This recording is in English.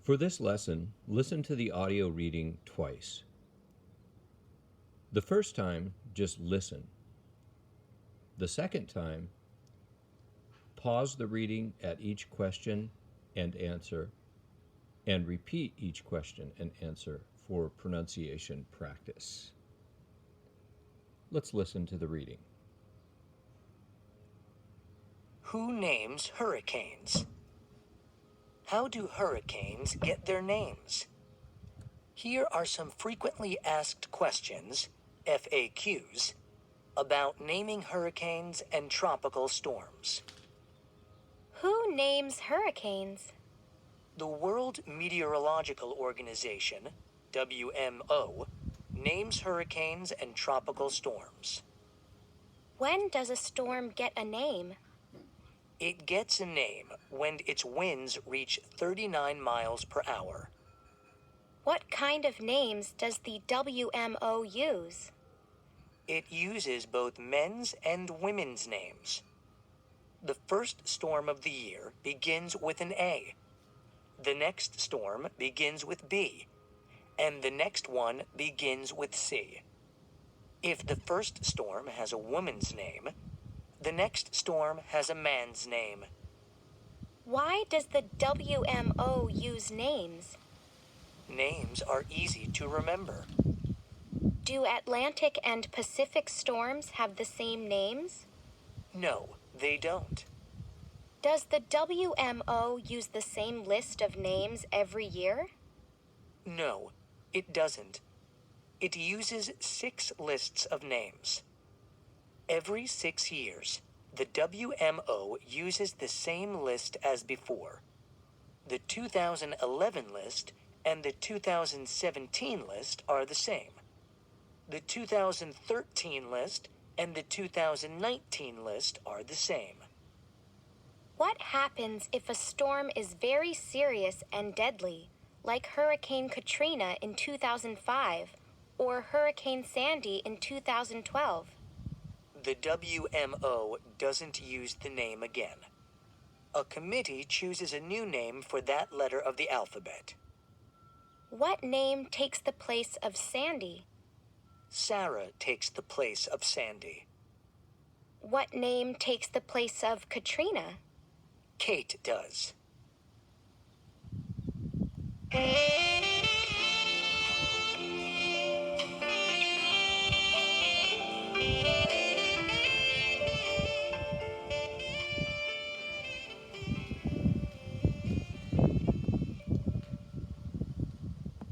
For this lesson, listen to the audio reading twice. The first time, just listen. The second time, pause the reading at each question and answer, and repeat each question and answer for pronunciation practice. Let's listen to the reading. Who names hurricanes? How do hurricanes get their names? Here are some frequently asked questions, FAQs, about naming hurricanes and tropical storms. Who names hurricanes? The World Meteorological Organization, WMO, names hurricanes and tropical storms. When does a storm get a name? It gets a name when its winds reach 39 miles per hour. What kind of names does the WMO use? It uses both men's and women's names. The first storm of the year begins with an A. The next storm begins with B, and the next one begins with C. If the first storm has a woman's name, the next storm has a man's name. Why does the WMO use names? Names are easy to remember. Do Atlantic and Pacific storms have the same names? No, they don't. Does the WMO use the same list of names every year? No, it doesn't. It uses 6 lists of names. Every 6 years, the WMO uses the same list as before. The 2011 list and the 2017 list are the same. The 2013 list and the 2019 list are the same. What happens if a storm is very serious and deadly, like Hurricane Katrina in 2005 or Hurricane Sandy in 2012? The WMO doesn't use the name again. A committee chooses a new name for that letter of the alphabet. What name takes the place of Sandy? Sarah takes the place of Sandy. What name takes the place of Katrina? Kate does.